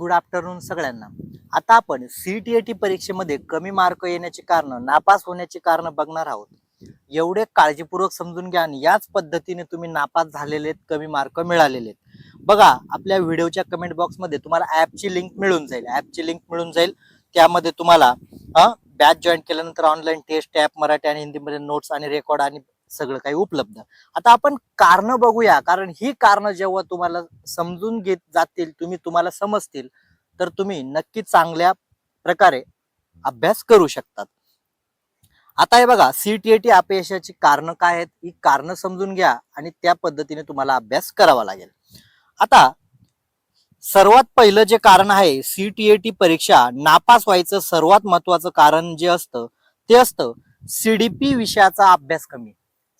Good afternoon सगळ्यांना. आता आपण सीईटी परीक्षेमध्ये कमी मार्क येण्याची कारण, नापास होण्याची कारण बघणार आहोत. एवढे काळजीपूर्वक समजून घ्या आणि याच पद्धतीने तुम्ही नापास झालेले आहेत, कमी मार्क मिळालेले आहेत. बघा, आपल्या व्हिडिओच्या कमेंट बॉक्समध्ये तुम्हाला ॲपची लिंक मिळून जाईल. त्यामध्ये तुम्हाला बॅच जॉईन केल्यानंतर ऑनलाईन टेस्ट, ॲप मराठी आणि हिंदीमध्ये नोट्स आणि रेकॉर्ड आणि सगळं काही उपलब्ध. आता आपण कारण बघूया, कारण ही कारण जेव्हा तुम्हाला समजून घेत जातील, तुम्हाला समजतील, तर तुम्ही नक्की चांगल्या प्रकारे अभ्यास करू शकतात. आता हे बघा, सीईटी अपयशाची कारण काय आहेत, ही कारण समजून घ्या आणि त्या पद्धतीने तुम्हाला अभ्यास करावा लागेल. आता सर्वात पहिलं जे कारण आहे, सीईटी परीक्षा नापास व्हायचं सर्वात महत्वाचं कारण जे असतं ते असतं सीडीपी विषयाचा अभ्यास कमी.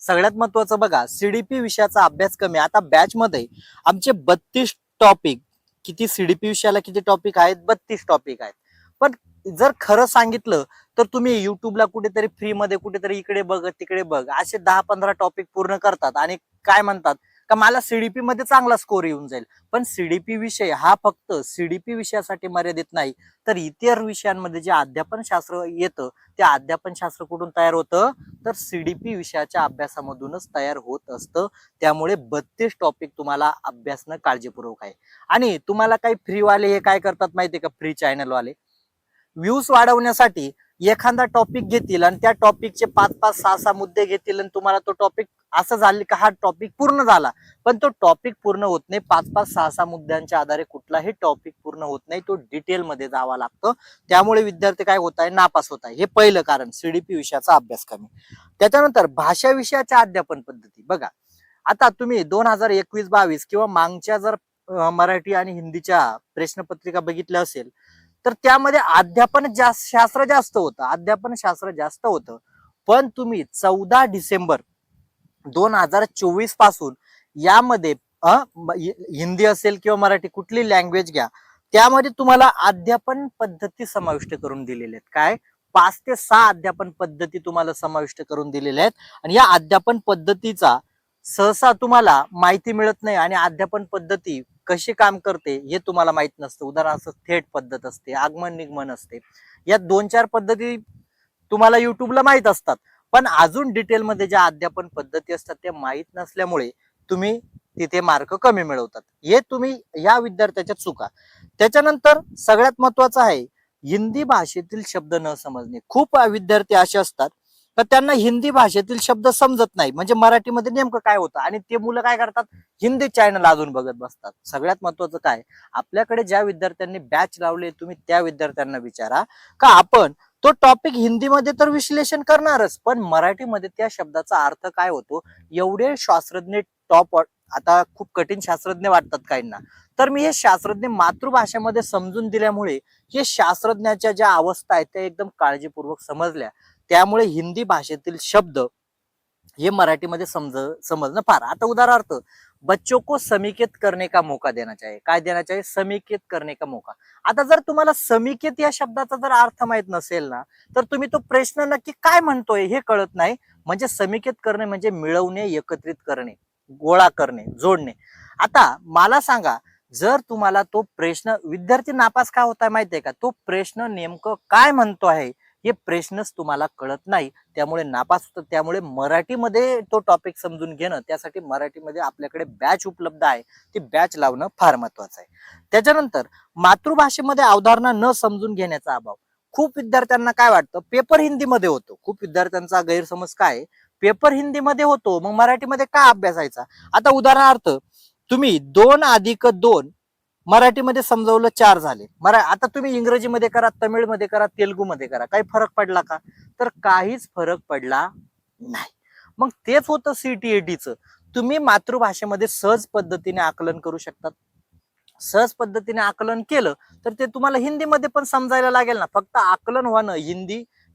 सगळ्यात महत्वाचं बघा, सीडीपी विषयाचा अभ्यास कमी. आता बॅच मध्ये आमचे 32 टॉपिक, किती सीडीपी विषयाला किती टॉपिक आहेत? 32 टॉपिक आहेत. पण जर खरं सांगितलं तर तुम्ही युट्यूबला कुठेतरी फ्री मध्ये कुठेतरी इकडे बघ तिकडे बघ असे 10-15 टॉपिक पूर्ण करतात आणि काय म्हणतात का मला सीडीपी मध्ये चांगला स्कोर येऊन जाईल. पण सीडीपी विषय हा फक्त सीडीपी विषयासाठी मर्यादित नाही, तर इतर विषयांमध्ये जे अध्यापन शास्त्र येतं ते अध्यापन शास्त्र कुठून तयार होतं, तर सीडीपी विषयाच्या अभ्यासामधूनच तयार होत असतं. त्यामुळे 32 टॉपिक तुम्हाला अभ्यासणं काळजीपूर्वक आहे. आणि तुम्हाला काही फ्रीवाले हे काय करतात माहितीये का, फ्री चॅनलवाले व्ह्यूज वाढवण्यासाठी एखादा टॉपिक घेतील आणि त्या टॉपिकचे 5-5, 6-6 मुद्दे घेतील आणि तुम्हाला तो टॉपिक असं झालं का हा टॉपिक पूर्ण झाला, पण तो टॉपिक पूर्ण होत नाही. 5-5, 6-6 मुद्द्यांच्या आधारे कुठलाही टॉपिक पूर्ण होत नाही, तो डिटेल मध्ये जावा लागतो. त्यामुळे विद्यार्थी काय होत आहे, नापास होत आहे. हे पहिलं कारण, सीडीपी विषयाचा अभ्यास कमी. त्याच्यानंतर भाषा विषयाच्या अध्यापन पद्धती बघा. आता तुम्ही 2021-22 किंवा मागच्या जर मराठी आणि हिंदीच्या प्रश्नपत्रिका बघितल्या असेल तर त्यामध्ये अध्यापन शास्त्र जास्त होतं. पण तुम्ही 14 डिसेंबर 2024 पासून यामध्ये हिंदी असेल किंवा मराठी कुठली लँग्वेज घ्या, त्यामध्ये तुम्हाला अध्यापन पद्धती समाविष्ट करून दिलेल्या आहेत. काय? 5 ते 6 अध्यापन पद्धती तुम्हाला समाविष्ट करून दिलेल्या आहेत. आणि या अध्यापन पद्धतीचा सहसा तुम्हाला माहिती मिळत नाही आणि अध्यापन पद्धती कशी काम करते हे तुम्हाला माहित नसतं. उदाहरणार्थ थेट पद्धत असते, आगमन निगमन असते. या 2-4 पद्धती तुम्हाला युट्यूबला माहित असतात, पण अजून डिटेलमध्ये ज्या अध्यापन पद्धती असतात त्या माहित नसल्यामुळे तुम्ही तिथे मार्क कमी मिळवतात. हे तुम्ही या विद्यार्थ्याच्या चुका. त्याच्यानंतर सगळ्यात महत्वाचं आहे हिंदी भाषेतील शब्द न समजणे. खूप विद्यार्थी असे असतात तर त्यांना हिंदी भाषेतील शब्द समजत नाही, म्हणजे मराठीमध्ये नेमकं काय होतं, आणि ते मुलं काय करतात, हिंदी चॅनल अजून बघत बसतात. सगळ्यात महत्वाचं काय, आपल्याकडे ज्या विद्यार्थ्यांनी बॅच लावले तुम्ही त्या विद्यार्थ्यांना विचारा का आपण तो टॉपिक हिंदीमध्ये तर विश्लेषण करणारच, पण मराठीमध्ये त्या शब्दाचा अर्थ काय होतो. एवढे शास्त्रज्ञ टॉप, आता खूप कठीण शास्त्रज्ञ वाटतात काहींना, तर मी हे शास्त्रज्ञ मातृभाषेमध्ये समजून दिल्यामुळे हे शास्त्रज्ञाच्या ज्या अवस्था आहेत त्या एकदम काळजीपूर्वक समजल्या. त्यामुळे हिंदी भाषेतील शब्द हे मराठीमध्ये समजणं फार. आता उदाहरणार्थ, बच्चों को समेकित करने का मौका देना चाहिए. काय देना चाहिए? समेकित करने का मौका. आता जर तुम्हाला समेकित या शब्दाचा जर अर्थ माहित नसेल ना, तर तुम्ही तो प्रश्न नक्की काय म्हणतोय हे कळत नाही. म्हणजे समेकित करणे म्हणजे मिळवणे, एकत्रित करणे, गोळा करणे, जोडणे. आता मला सांगा, जर तुम्हाला तो प्रश्न, विद्यार्थी नापास का होताय माहितीये का, तो प्रश्न नेमकं काय म्हणतो आहे हे प्रश्नच तुम्हाला कळत नाही, त्यामुळे नापास होतं. त्यामुळे मराठीमध्ये तो टॉपिक समजून घेणं, त्यासाठी मराठीमध्ये आपल्याकडे बॅच उपलब्ध आहे, ती बॅच लावणं फार महत्वाचं आहे. त्याच्यानंतर मातृभाषेमध्ये अवधारणा न समजून घेण्याचा अभाव. खूप विद्यार्थ्यांना काय वाटतं, पेपर हिंदीमध्ये होतो. खूप विद्यार्थ्यांचा गैरसमज काय, पेपर हिंदीमध्ये होतो मग मराठीमध्ये का अभ्यासायचा. आता उदाहरणार्थ, तुम्ही 2+2 मराठीमध्ये समजवलं 4 झाले. आता तुम्ही इंग्रजीमध्ये करा, तमिळमध्ये करा, तेलुगूमध्ये करा, काही फरक पडला का? तर काहीच फरक पडला नाही. मग तेच होतं सीईटीचं. तुम्ही मातृभाषेमध्ये सहज पद्धतीने आकलन करू शकतात. सहज पद्धतीने आकलन केलं तर ते तुम्हाला हिंदीमध्ये पण समजायला लागेल ना. फक्त आकलन व्हावं,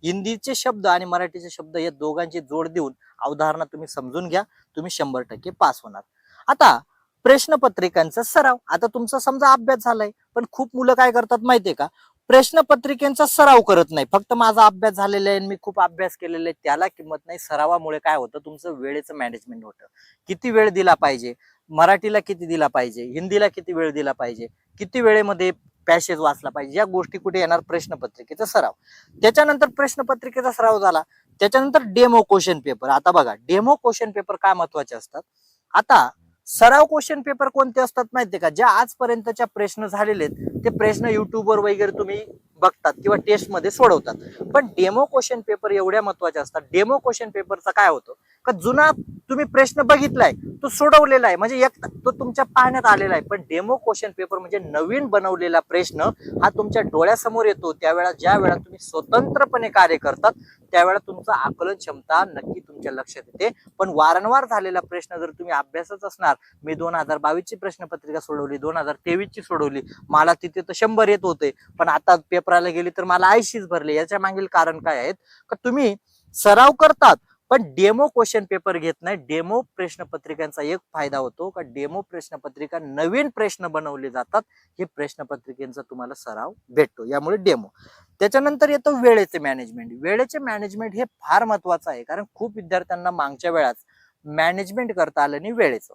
हिंदीचे शब्द आणि मराठीचे शब्द या दोघांची जोड देऊन अवधारणा तुम्ही समजून घ्या, तुम्ही 100% पास होणार. आता प्रश्नपत्रिकांचा सराव. आता तुमचा समजा अभ्यास झालाय, पण खूप मुलं काय करतात माहितीये का, प्रश्नपत्रिकेचा सराव करत नाही. फक्त माझा अभ्यास झालेला आहे, मी खूप अभ्यास केलेला आहे, त्याला किंमत नाही. सरावामुळे काय होतं, तुमचं वेळेचं मॅनेजमेंट होतं. किती वेळ दिला पाहिजे, मराठीला किती दिला पाहिजे, हिंदीला किती वेळ दिला पाहिजे, किती वेळेमध्ये पॅसेज वाचला पाहिजे, या गोष्टी कुठे येणार, प्रश्नपत्रिकेचा सराव. त्याच्यानंतर प्रश्नपत्रिकेचा सराव झाला, त्याच्यानंतर डेमो क्वेश्चन पेपर. आता बघा डेमो क्वेश्चन पेपर का महत्वाचे असतात. आता सराव क्वेश्चन पेपर कोणते असतात माहितीये का, ज्या आजपर्यंतच्या प्रश्न झालेले आहेत ते प्रश्न युट्यूबवर वगैरे तुम्ही बघतात किंवा टेस्ट मध्ये सोडवतात. पण डेमो क्वेश्चन पेपर एवढ्या महत्वाचे असतात. डेमो क्वेश्चन पेपरचा काय होतं का, जुना तुम्ही प्रश्न बघितलाय तो सोडवलेला आहे, म्हणजे एक तो तुमच्या पाहण्यात आलेला आहे. पण डेमो क्वेश्चन पेपर म्हणजे नवीन बनवलेला प्रश्न हा तुमच्या डोळ्यासमोर येतो. त्यावेळेला ज्या वेळा तुम्ही स्वतंत्रपणे कार्य करतात त्यावेळेला तुमचं आकलन क्षमता नक्की तुमच्या लक्षात येते. पण वारंवार झालेला प्रश्न जर तुम्ही अभ्यासच असणार, मी 2022 ची प्रश्नपत्रिका सोडवली, 2023 ची सोडवली, मला तिथे तर 100 येत होते, पण आता पेपराला गेली तर मला 80च भरले. याच्या मागील कारण काय आहेत का, तुम्ही सराव करतात पण डेमो क्वेश्चन पेपर घेत नाही. डेमो प्रश्नपत्रिकांचा एक फायदा होतो का, डेमो प्रश्नपत्रिका नवीन प्रश्न बनवले जातात, हे प्रश्नपत्रिकेचा तुम्हाला सराव भेटतो, यामुळे डेमो. त्याच्यानंतर येतो वेळेचे मॅनेजमेंट. वेळेचे मॅनेजमेंट हे फार महत्वाचं आहे, कारण खूप विद्यार्थ्यांना मागच्या वेळात मॅनेजमेंट करता आलं नाही वेळेचं.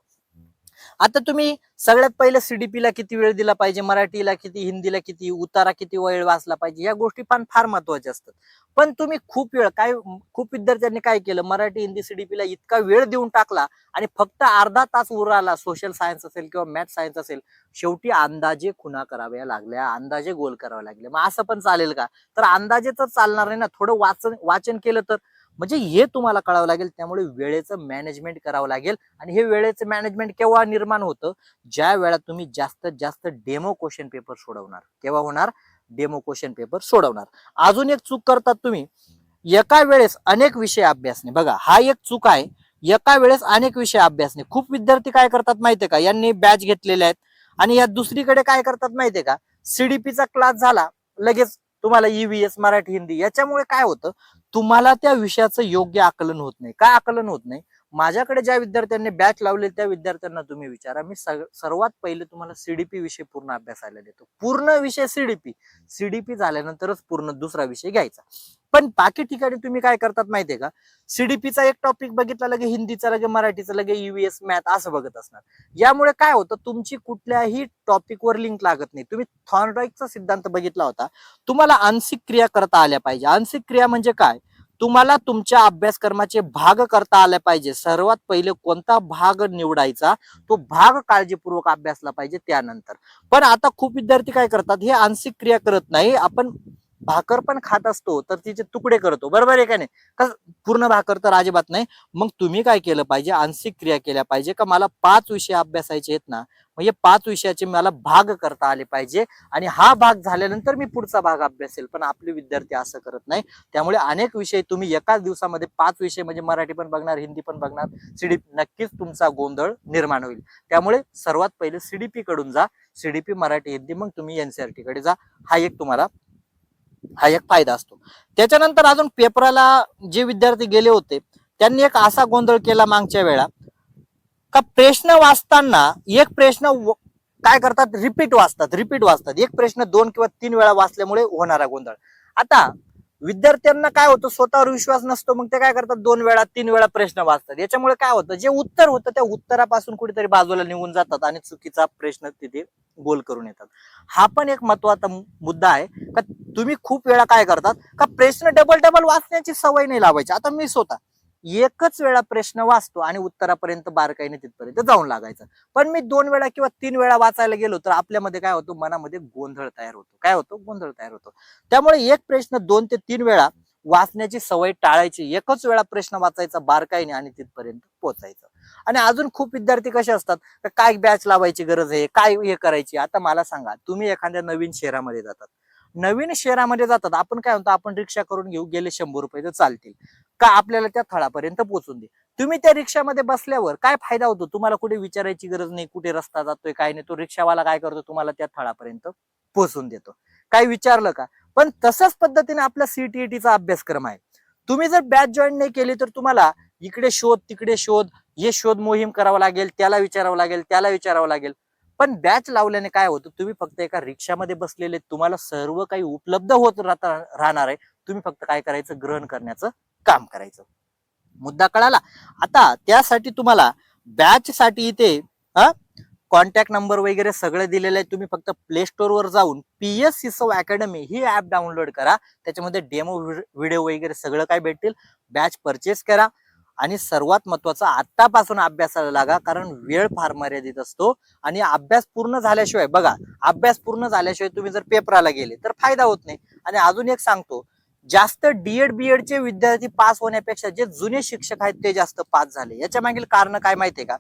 आता तुम्ही सगळ्यात पहिले सीडीपीला किती वेळ दिला पाहिजे, मराठीला किती, हिंदीला किती, उतारा किती वेळ वाचला पाहिजे, या गोष्टी पण फार महत्वाच्या असतात. पण तुम्ही खूप विद्यार्थ्यांनी काय केलं, मराठी हिंदी सीडीपीला इतका वेळ देऊन टाकला आणि फक्त अर्धा तास उरला सोशल सायन्स असेल किंवा मॅथ सायन्स असेल, शेवटी अंदाजे खुणा कराव्या लागल्या, अंदाजे गोल करावे लागले. मग असं पण चालेल का, तर अंदाजे तर चालणार नाही ना, थोडं वाचन केलं तर, म्हणजे हे तुम्हाला कळावं लागेल. त्यामुळे वेळेचं मॅनेजमेंट करावं लागेल. आणि हे वेळेचं मॅनेजमेंट केव्हा निर्माण होतं, ज्या वेळा तुम्ही जास्तीत जास्त डेमो क्वेश्चन पेपर सोडवणार. केव्हा होणार, डेमो क्वेश्चन पेपर सोडवणार. अजून एक चूक करतात तुम्ही, एका वेळेस अनेक विषय अभ्यासणे. बघा हा एक चूक आहे, एका वेळेस अनेक विषय अभ्यासणे. खूप विद्यार्थी काय करतात माहितीये का, यांनी बॅच घेतलेले आहेत आणि या दुसरीकडे काय करतात माहितीये का, सीडीपीचा क्लास झाला लगेच तुम्हाला ईव्हीएस मराठी हिंदी. याच्यामुळे काय होतं, तुम्हाला त्या विषयाचं योग्य आकलन होत नाही. काय आकलन होत नाही, माझ्याकडे ज्या विद्यार्थ्यांनी बॅच लावले त्या विद्यार्थ्यांना तुम्ही विचारा, मी सर्वात पहिले तुम्हाला सीडीपी विषय पूर्ण अभ्यासायला देतो. पूर्ण विषय सीडीपी झाल्यानंतरच पूर्ण दुसरा विषय घ्यायचा. पण बाकी ठिकाणी तुम्ही काय करतात माहितीये का, सीडीपीचा एक टॉपिक बघितला लगे हिंदीचा, लगे मराठीचा, लगे ईव्हीएस मॅथ असं बघत असणार. यामुळे काय होतं, तुमची कुठल्याही टॉपिकवर लिंक लागत नाही. तुम्ही थॉर्नडाईकचा सिद्धांत बघितला होता, तुम्हाला आंशिक क्रिया करता आल्या पाहिजे. आंशिक क्रिया म्हणजे काय, तुम्हाला तुमच्या अभ्यासक्रमाचे भाग करता आले पाहिजे. सर्वात पहिले कोणता भाग निवडायचा, तो भाग काळजीपूर्वक अभ्यासला पाहिजे त्यानंतर. पण आता खूप विद्यार्थी काय करतात, हे आंशिक क्रिया करत नाही. आपण भाकर पण खात असतो तर तिचे तुकडे करतो, बरोबर आहे का नाही, पूर्ण भाकर तर अजिबात नाही. मग तुम्ही काय केलं पाहिजे, आंशिक क्रिया केल्या पाहिजे का, मला 5 विषय अभ्यासायचे आहेत ना, म्हणजे 5 विषयाचे मला भाग करता आले पाहिजे आणि हा भाग झाल्यानंतर मी पुढचा भाग अभ्यासेल. पण आपले विद्यार्थी असं करत नाही. त्यामुळे अनेक विषय तुम्ही एकाच दिवसामध्ये 5 विषय म्हणजे मराठी पण बघणार, हिंदी पण बघणार, सीडीपी, नक्कीच तुमचा गोंधळ निर्माण होईल. त्यामुळे सर्वात पहिले सीडीपी कडून जा, सीडीपी मराठी हिंदी, मग तुम्ही एनसीईआरटी कडे जा. हा एक फायदा असतो. त्याच्यानंतर अजून पेपराला जे विद्यार्थी गेले होते त्यांनी एक असा गोंधळ केला मागच्या वेळा का, प्रश्न वाचताना एक प्रश्न काय करतात, रिपीट वाचतात. एक प्रश्न 2 किंवा 3 वेळा वाचल्यामुळे होणारा गोंधळ. आता विद्यार्थ्यांना काय होतं, स्वतःवर विश्वास नसतो, मग ते काय करतात, 2 वेळा 3 वेळा प्रश्न वाचतात. याच्यामुळे काय होतं, जे उत्तर होतं त्या उत्तरापासून कुठेतरी बाजूला निघून जातात आणि चुकीचा प्रश्न तिथे गोल करून येतात. हा पण एक महत्वाचा मुद्दा आहे का, तुम्ही खूप वेळा काय करतात का, प्रश्न डबल वाचण्याची सवय नाही लावायची. आता मी स्वतः एकच वेळा प्रश्न वाचतो आणि उत्तरापर्यंत बारकाईने तिथपर्यंत जाऊन लागायचं. पण मी 2 वेळा किंवा 3 वेळा वाचायला गेलो तर आपल्यामध्ये काय होतो, मनामध्ये गोंधळ तयार होतो. त्यामुळे एक प्रश्न 2 ते 3 वेळा वाचण्याची सवय टाळायची. एकच वेळा प्रश्न वाचायचा बारकाईने आणि तिथपर्यंत पोहोचायचं. आणि अजून खूप विद्यार्थी कसे असतात, काय बॅच लावायची गरज आहे, काय हे करायची. आता मला सांगा, तुम्ही एखाद्या नवीन शहरामध्ये जातात, आपण काय म्हणतो, आपण रिक्षा करून घेऊ, गेले 100 रुपये तर चालतील का, आपल्याला त्या थळापर्यंत पोहोचून दे. तुम्ही त्या रिक्षामध्ये बसल्यावर काय फायदा होतो, तुम्हाला कुठे विचारायची गरज नाही, कुठे रस्ता जातोय काय नाही, तो रिक्षावाला काय करतो, तुम्हाला त्या थळापर्यंत पोहोचून देतो. काय विचारलं का. पण तशाच पद्धतीने आपला सीटीईटीचा अभ्यासक्रम आहे. तुम्ही जर बॅच जॉईन नाही केली तर तुम्हाला इकडे शोध, तिकडे शोध, हे शोध मोहीम करावं लागेल, त्याला विचारावं लागेल. पण बॅच लावल्याने काय होतं, तुम्ही फक्त एका रिक्षामध्ये बसलेले, तुम्हाला सर्व काही उपलब्ध होत राहणार आहे. तुम्ही फक्त काय करायचं, ग्रहण करण्याचं काम करायचं. मुद्दा कळाला. आता त्यासाठी तुम्हाला बॅच साठी इथे कॉन्टॅक्ट नंबर वगैरे सगळं दिलेलं आहे. तुम्ही फक्त प्ले स्टोर वर जाऊन PS सिसो अकॅडमी ही ऍप डाउनलोड करा. त्याच्यामध्ये डेमो व्हिडिओ वगैरे सगळं काय भेटतील. बॅच परचेस करा आणि सर्वात महत्वाचं आतापासून अभ्यासाला लागा, कारण वेळ फार मर्यादित असतो आणि अभ्यास पूर्ण झाल्याशिवाय बघा, अभ्यास पूर्ण झाल्याशिवाय तुम्ही जर पेपराला गेले तर फायदा होत नाही. आणि अजून एक सांगतो, जास्त डीएड बीएड चे विद्यार्थी पास होण्यापेक्षा जे जुने शिक्षक आहेत ते जास्त पास झाले. याच्या मागील कारण काय माहितीये का?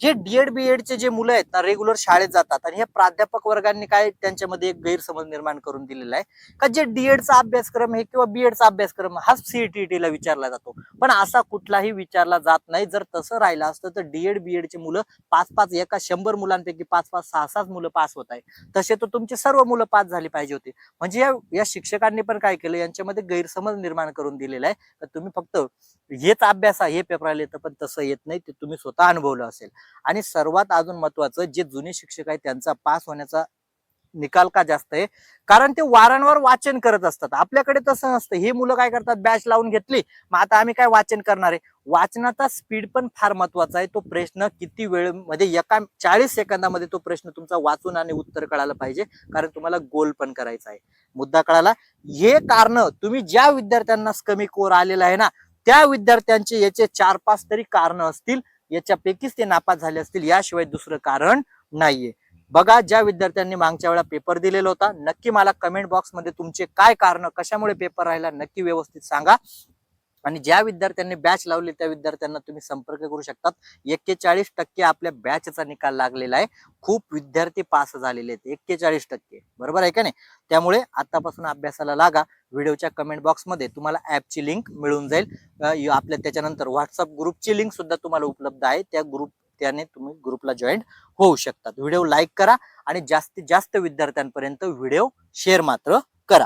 जे डीएड बीएड चे जे मुलं आहेत ना, रेग्युलर शाळेत जातात आणि हे प्राध्यापक वर्गांनी काय त्यांच्यामध्ये एक गैरसमज निर्माण करून दिलेला आहे का जे डीएडचा अभ्यासक्रम आहे किंवा बीएडचा अभ्यासक्रम हा सीईटीला विचारला जातो, पण असा कुठलाही विचारला जात नाही. जर तसं राहिलं असतं तर डीएड बीएड चे मुलं 5-5 एका 100 मुलांपैकी 5-5 6-6 मुलं पास होत आहे. तसे तर तुमचे सर्व मुलं पास झाली पाहिजे होते. म्हणजे या शिक्षकांनी पण काय केलं, यांच्यामध्ये गैरसमज निर्माण करून दिलेला आहे तर तुम्ही फक्त हेच अभ्यास हे पेपराला येतं, पण तसं येत नाही. ते तुम्ही स्वतः अनुभवलं असेल. आणि सर्वात अजून महत्वाचं, जे जुने शिक्षक आहेत त्यांचा पास होण्याचा निकाल का जास्त आहे, कारण ते वारंवार वाचन करत असतात. आपल्याकडे तसं नसतं. हे मुलं काय करतात, बॅच लावून घेतली, मग आता आम्ही काय वाचन करणार आहे. वाचनाचा स्पीड पण फार महत्वाचा आहे. तो प्रश्न किती वेळ मध्ये, एका 40 सेकंदामध्ये तो प्रश्न तुमचा वाचून आणि उत्तर कळायला पाहिजे, कारण तुम्हाला गोल पण करायचा आहे. मुद्दा कळाला? हे कारण तुम्ही ज्या विद्यार्थ्यांना कमी कोर आलेला आहे ना, त्या विद्यार्थ्यांचे याचे 4-5 तरी कारण असतील. याच्यापैकीच ते नापास झाले असतील, याशिवाय दुसरं कारण नाहीये. बघा, ज्या विद्यार्थ्यांनी मागच्या वेळा पेपर दिलेला होता, नक्की मला कमेंट बॉक्स मध्ये तुमचे काय कारण, कशामुळे पेपर राहिला, नक्की व्यवस्थित सांगा. आणि ज्या विद्यार्थ्यांनी बॅच लावली त्या विद्यार्थ्यांना तुम्ही संपर्क करू शकतात. 41% आपल्या बॅचचा निकाल लागलेला आहे. खूप विद्यार्थी पास झालेले आहेत, 41%. बरोबर आहे का नाही? त्यामुळे आतापासून अभ्यासाला लागा. व्हिडिओच्या कमेंट बॉक्स मध्ये तुम्हाला ऍपची लिंक मिळून जाईल. आपल्या त्याच्यानंतर व्हॉट्सअप ग्रुपची लिंक सुद्धा तुम्हाला उपलब्ध आहे. त्याने तुम्ही ग्रुपला जॉईन होऊ शकतात. व्हिडिओ लाईक करा आणि जास्तीत जास्त विद्यार्थ्यांपर्यंत व्हिडिओ शेअर मात्र करा.